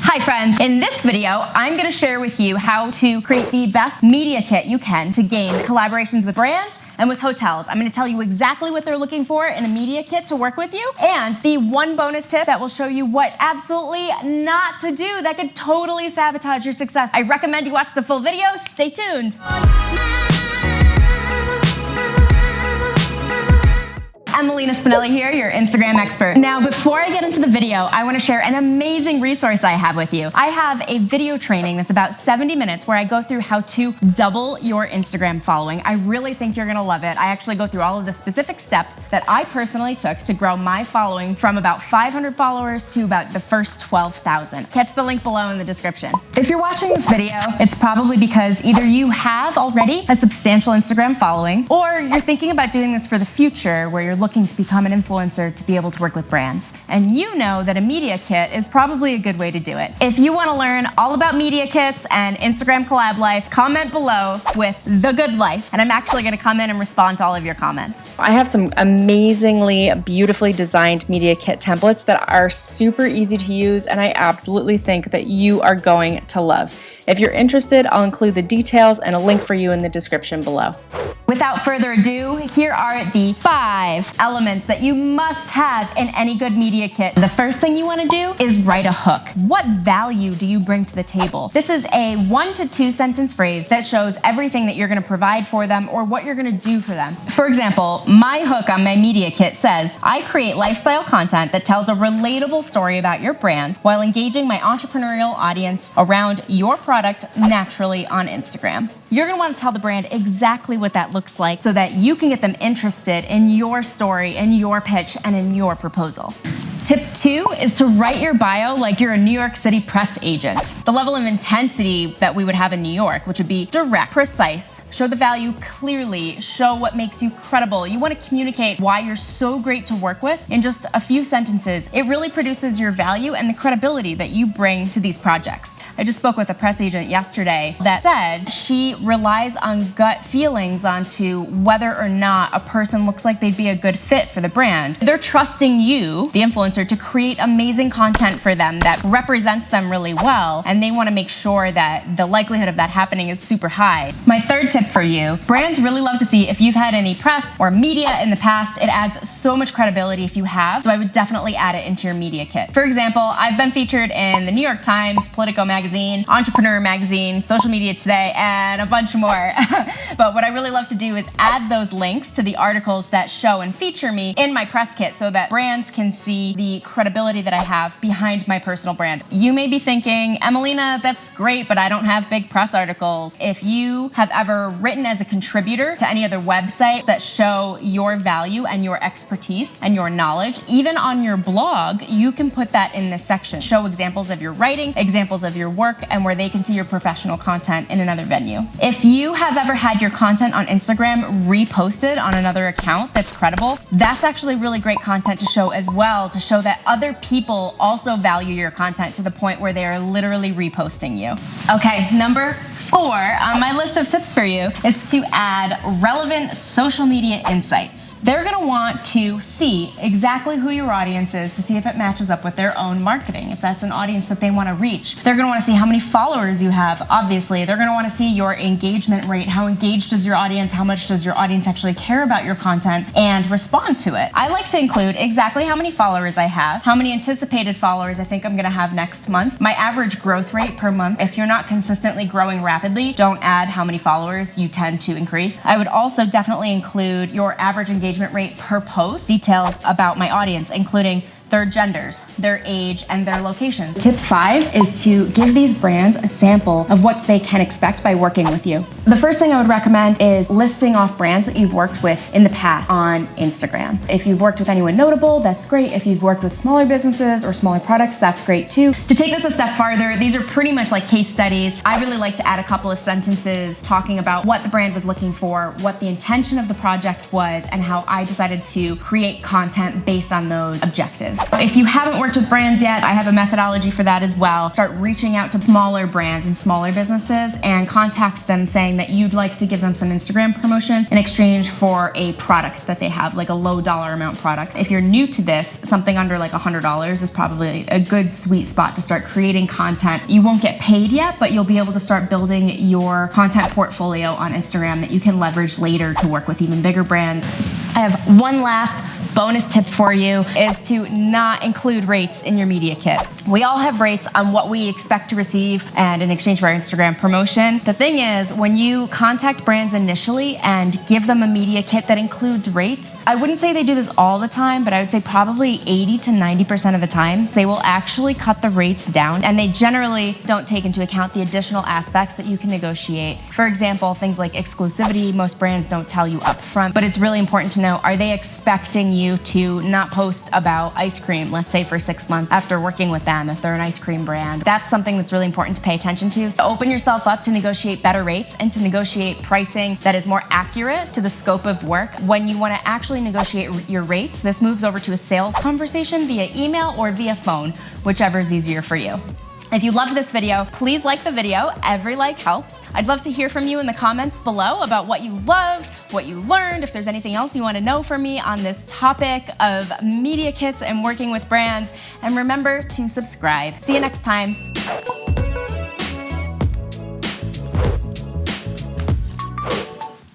Hi friends, in this video, I'm gonna share with you how to create the best media kit you can to gain collaborations with brands and with hotels. I'm gonna tell you exactly what they're looking for in a media kit to work with you, and the one bonus tip that will show you what absolutely not to do that could totally sabotage your success. I recommend you watch the full video. Stay tuned. Emelina here, your Instagram expert. Now, before I get into the video, I want to share an amazing resource I have with you. I have a video training that's about 70 minutes where I go through how to double your Instagram following. I really think you're going to love it. I actually go through all of the specific steps that I personally took to grow my following from about 500 followers to about the first 12,000. Catch the link below in the description. If you're watching this video, it's probably because either you have already a substantial Instagram following, or you're thinking about doing this for the future where you're looking to become an influencer to be able to work with brands. And you know that a media kit is probably a good way to do it. If you want to learn all about media kits and Instagram collab life, comment below with the good life, and I'm actually going to come in and respond to all of your comments. I have some amazingly beautifully designed media kit templates that are super easy to use, and I absolutely think that you are going to love. If you're interested, I'll include the details and a link for you in the description below. Without further ado, here are the 5 elements that you must have in any good media kit. The first thing you want to do is write a hook. What value do you bring to the table? This is a 1 to 2 sentence phrase that shows everything that you're going to provide for them or what you're going to do for them. For example, my hook on my media kit says, I create lifestyle content that tells a relatable story about your brand while engaging my entrepreneurial audience around your product naturally on Instagram. You're going to want to tell the brand exactly what that looks like so that you can get them interested in your story, in your pitch, and in your proposal. Tip 2 is to write your bio like you're a New York City press agent. The level of intensity that we would have in New York, which would be direct, precise, show the value clearly, show what makes you credible. You want to communicate why you're so great to work with in just a few sentences. It really produces your value and the credibility that you bring to these projects. I just spoke with a press agent yesterday that said she relies on gut feelings onto whether or not a person looks like they'd be a good fit for the brand. They're trusting you, the influencer, to create amazing content for them that represents them really well, and they want to make sure that the likelihood of that happening is super high. My third tip for you, brands really love to see if you've had any press or media in the past. It adds so much credibility if you have, so I would definitely add it into your media kit. For example, I've been featured in the New York Times, Politico magazine, Entrepreneur magazine, Social Media Today, and a bunch more. But what I really love to do is add those links to the articles that show and feature me in my press kit so that brands can see the credibility that I have behind my personal brand. You may be thinking, Emelina, that's great, but I don't have big press articles. If you have ever written as a contributor to any other website that show your value and your expertise and your knowledge, even on your blog, you can put that in this section. Show examples of your writing, examples of your work, and where they can see your professional content in another venue. If you have ever had your content on Instagram reposted on another account that's credible, that's actually really great content to show as well, to show that other people also value your content to the point where they are literally reposting you. Okay, number 4 on my list of tips for you is to add relevant social media insights. They're going to want to see exactly who your audience is to see if it matches up with their own marketing, if that's an audience that they want to reach. They're going to want to see how many followers you have, obviously. They're going to want to see your engagement rate. How engaged is your audience? How much does your audience actually care about your content and respond to it? I like to include exactly how many followers I have, how many anticipated followers I think I'm going to have next month, my average growth rate per month. If you're not consistently growing rapidly, don't add how many followers you tend to increase. I would also definitely include your average engagement rate per post, details about my audience, including their genders, their age, and their locations. Tip 5 is to give these brands a sample of what they can expect by working with you. The first thing I would recommend is listing off brands that you've worked with in the past on Instagram. If you've worked with anyone notable, that's great. If you've worked with smaller businesses or smaller products, that's great too. To take this a step farther, these are pretty much like case studies. I really like to add a couple of sentences talking about what the brand was looking for, what the intention of the project was, and how I decided to create content based on those objectives. If you haven't worked with brands yet, I have a methodology for that as well. Start reaching out to smaller brands and smaller businesses and contact them saying saying that you'd like to give them some Instagram promotion in exchange for a product that they have, like a low dollar amount product. If you're new to this, something under like $100 is probably a good sweet spot to start creating content. You won't get paid yet, but you'll be able to start building your content portfolio on Instagram that you can leverage later to work with even bigger brands. I have one last bonus tip for you, is to not include rates in your media kit. We all have rates on what we expect to receive and in exchange for our Instagram promotion. The thing is, when you contact brands initially and give them a media kit that includes rates, I wouldn't say they do this all the time, but I would say probably 80 to 90% of the time, they will actually cut the rates down, and they generally don't take into account the additional aspects that you can negotiate. For example, things like exclusivity, most brands don't tell you up front, but it's really important to know, are they expecting you to not post about ice cream, let's say for 6 months after working with them, if they're an ice cream brand? That's something that's really important to pay attention to. So open yourself up to negotiate better rates and to negotiate pricing that is more accurate to the scope of work. When you want to actually negotiate your rates, this moves over to a sales conversation via email or via phone, whichever is easier for you. If you loved this video, please like the video. Every like helps. I'd love to hear from you in the comments below about what you loved, what you learned, if there's anything else you want to know from me on this topic of media kits and working with brands. And remember to subscribe. See you next time.